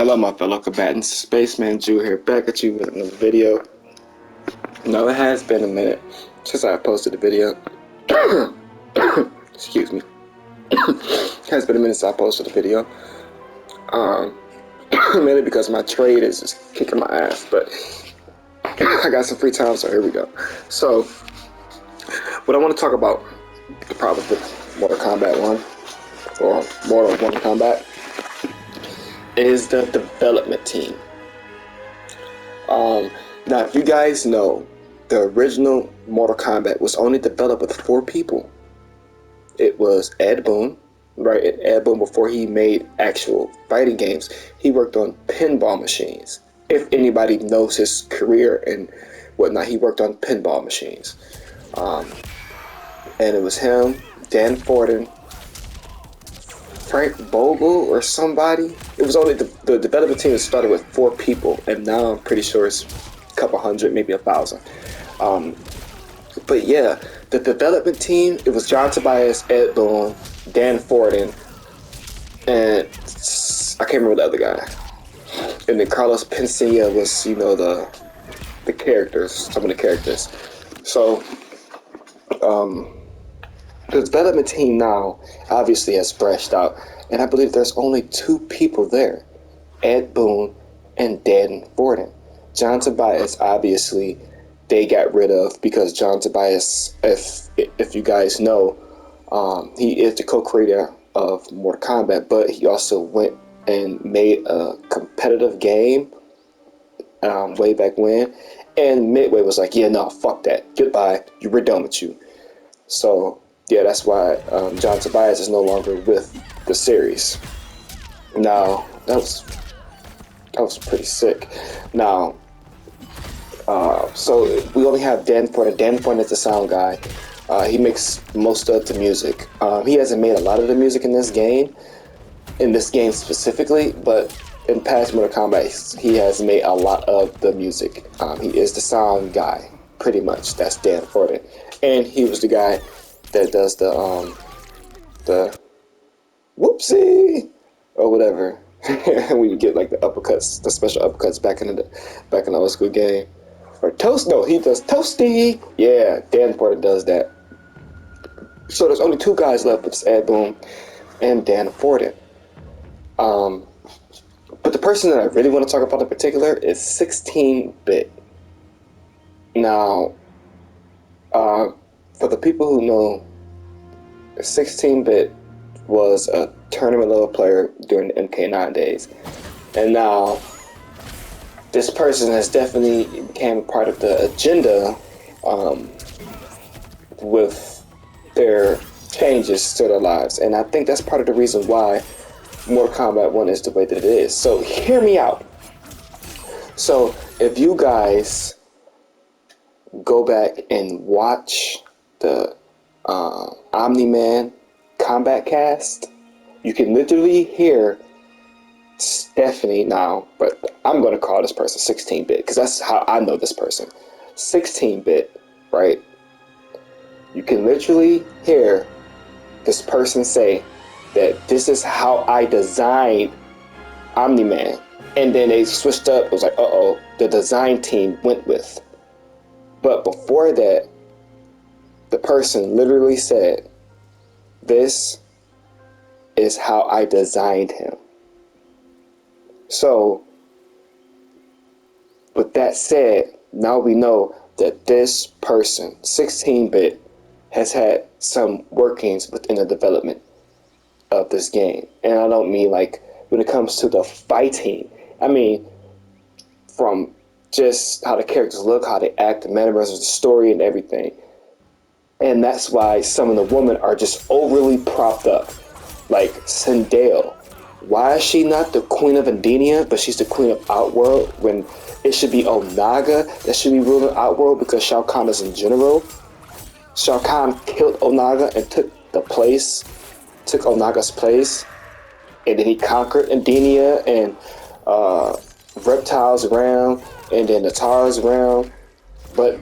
Hello, my fellow combatants. Spaceman Jew here, back at you with another video. Now, it has been a minute since I posted a video. Excuse me. It has been a minute since I posted a video. Mainly because my trade is just kicking my ass, but I got some free time, so here we go. So, what I want to talk about, the problem with Mortal Kombat 1, or Mortal Kombat, is the development team. Now, if you guys know, the original Mortal Kombat was only developed with 4 people. It was Ed Boon, right? Ed Boon, before he made actual fighting games, he worked on pinball machines. If anybody knows his career and whatnot, he worked on pinball machines. And it was him, Dan Forden, Frank Bogle, or somebody. It was only the development team started with 4 people, and now I'm pretty sure it's a couple hundred, maybe 1,000. But yeah, the development team, it was John Tobias, Ed Boon, Dan Forden, and I can't remember the other guy. And then Carlos Pensia was, the characters, some of the characters. So, the development team now obviously has branched out, and I believe there's only 2 people there, Ed Boon and Dan Forden. John Tobias, obviously, they got rid of because John Tobias, if you guys know, he is the co-creator of Mortal Kombat, but he also went and made a competitive game way back when, and Midway was like, yeah, no, fuck that, goodbye, we're done with you. So yeah, that's why John Tobias is no longer with the series. Now, that was pretty sick. Now, so we only have Dan Forden. Dan Forden is the sound guy. He makes most of the music. He hasn't made a lot of the music in this game specifically, but in past Mortal Kombat, he has made a lot of the music. He is the sound guy, pretty much. That's Dan Forden, and he was the guy that does the whoopsie or whatever. When you get like the uppercuts, the special uppercuts back in the old school game. Or toast? No, he does toasty. Yeah, Dan Forden does that. So there's only 2 guys left, which is Ed Boon and Dan Forden. But the person that I really want to talk about in particular is 16-bit. Now, for the people who know, 16-bit was a tournament level player during the MK9 days, and now this person has definitely become part of the agenda with their changes to their lives, and I think that's part of the reason why Mortal Kombat 1 is the way that it is. So hear me out. So if you guys go back and watch the Omni-Man Combat Cast, you can literally hear Stephanie now, but I'm going to call this person 16-bit because that's how I know this person. 16-bit, right? You can literally hear this person say that this is how I designed Omni-Man, and then they switched up. It was like, uh-oh, the design team went with. But before that, the person literally said, this is how I designed him. So, with that said, now we know that this person, 16-bit, has had some workings within the development of this game. And I don't mean like when it comes to the fighting. I mean, from just how the characters look, how they act, the mannerisms, the story, and everything. And that's why some of the women are just overly propped up. Like Sindel. Why is she not the queen of Indenia, but she's the queen of Outworld, when it should be Onaga that should be ruling Outworld because Shao Kahn is in general? Shao Kahn killed Onaga and took Onaga's place, and then he conquered Indenia and Reptile's realm, and then Natara's realm. But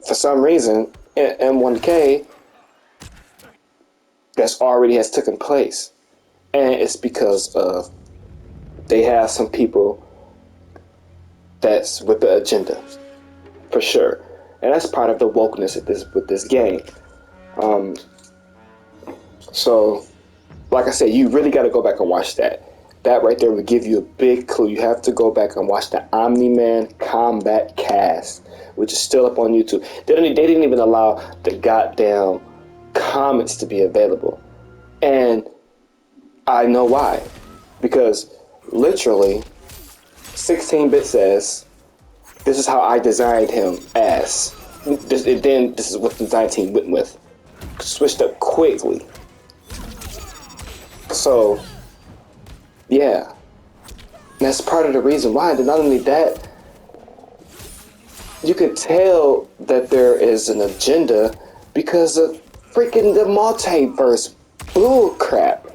for some reason, in M1K, that's already has taken place. And it's because of They have some people that's with the agenda, for sure, and that's part of the wokeness with this game. Um, so, like I said, you really got to go back and watch that. That right there would give you a big clue. You have to go back and watch the Omni-Man Combat Cast, which is still up on YouTube. They didn't even allow the goddamn comments to be available, and I know why, because literally 16-bit says, this is how I designed him as. This is what the design team went with. Switched up quickly. So, yeah. That's part of the reason why. And not only that, you can tell that there is an agenda because of freaking the multiverse bullcrap.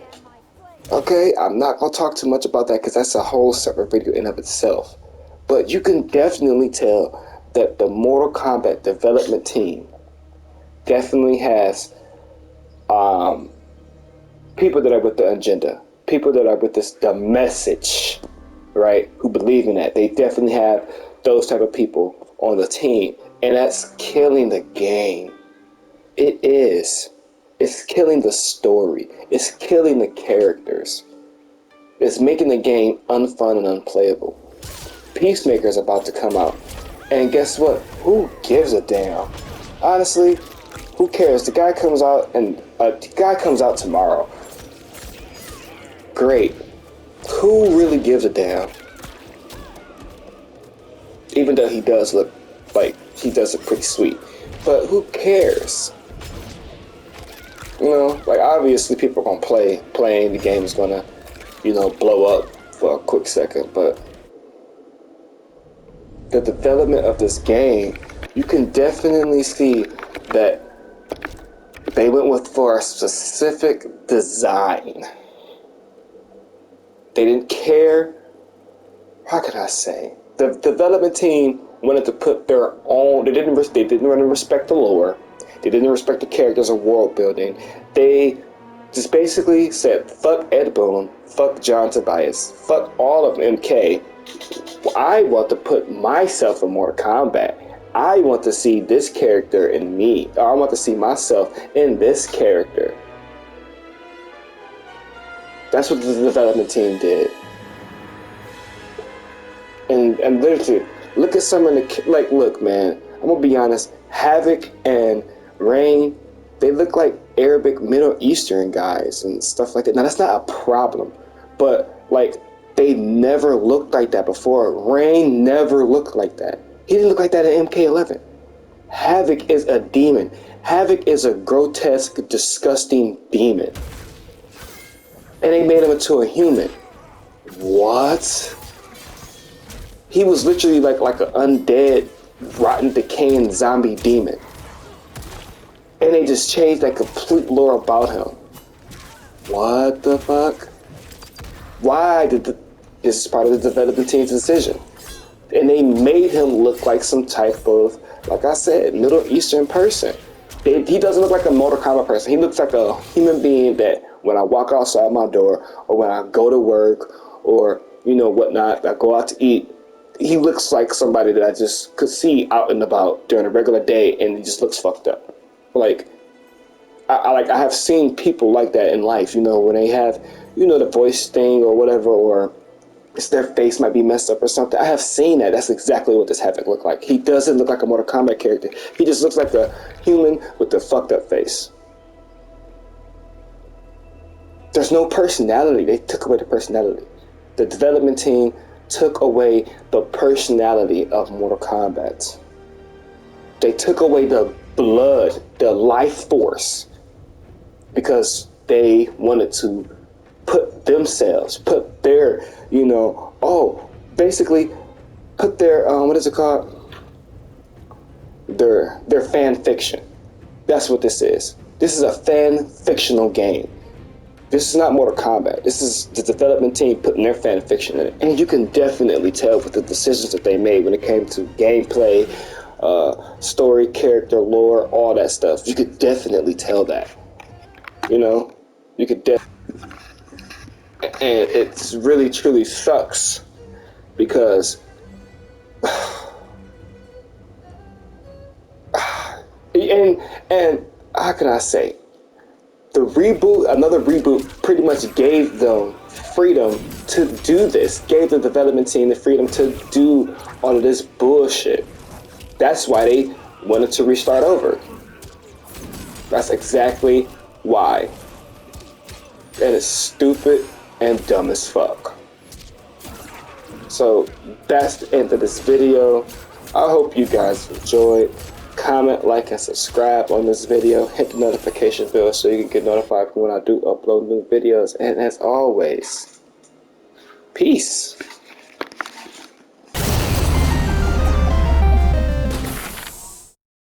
Okay, I'm not going to talk too much about that because that's a whole separate video in of itself. But you can definitely tell that the Mortal Kombat development team definitely has people that are with the agenda, people that are with the message, right, who believe in that. They definitely have those type of people on the team, and that's killing the game. It is. It's killing the story. It's killing the characters. It's making the game unfun and unplayable. Peacemaker's about to come out. And guess what? Who gives a damn? Honestly, who cares? The guy comes out tomorrow. Great. Who really gives a damn? Even though he does look pretty sweet. But who cares? You know, like obviously people are gonna playing the game is gonna, blow up for a quick second, but the development of this game, you can definitely see that they went for a specific design. They didn't care. How can I say? The development team wanted to put their own. They didn't really respect the lore. They didn't respect the characters or world building. They just basically said, fuck Ed Boon, fuck John Tobias, fuck all of MK. I want to put myself in Mortal Kombat. I want to see this character in me. I want to see myself in this character. That's what the development team did. And literally, look at some of the, look, man, I'm going to be honest, Havoc and Rain, they look like Arabic Middle Eastern guys and stuff like that. Now, that's not a problem, but, they never looked like that before. Rain never looked like that. He didn't look like that in MK11. Havoc is a demon. Havoc is a grotesque, disgusting demon. And they made him into a human. What? He was literally like an undead, rotten, decaying zombie demon. And they just changed that complete lore about him. What the fuck? Why did this is part of the development team's decision. And they made him look like some type of, like I said, Middle Eastern person. He doesn't look like a Mortal Kombat person. He looks like a human being that when I walk outside my door or when I go to work or, whatnot, I go out to eat, he looks like somebody that I just could see out and about during a regular day and he just looks fucked up. I have seen people like that in life, when they have, the voice thing or whatever, or their face might be messed up or something. I have seen that. That's exactly what this Havoc looked like. He doesn't look like a Mortal Kombat character. He just looks like a human with a fucked up face. There's no personality. They took away the personality. The development team took away the personality of Mortal Kombat. They took away the blood, the life force, because they wanted to put themselves, put their, basically put their, what is it called? Their fan fiction. That's what this is. This is a fan fictional game. This is not Mortal Kombat. This is the development team putting their fan fiction in it. And you can definitely tell with the decisions that they made when it came to gameplay, story, character, lore, all that stuff. You could definitely tell that. You could And it's really truly sucks because and how can I say, another reboot pretty much gave them freedom to do this, gave the development team the freedom to do all of this bullshit. That's why they wanted to restart over. That's exactly why. And it's stupid and dumb as fuck. So that's the end of this video. I hope you guys enjoyed. Comment, like, and subscribe on this video. Hit the notification bell so you can get notified when I do upload new videos. And as always, peace.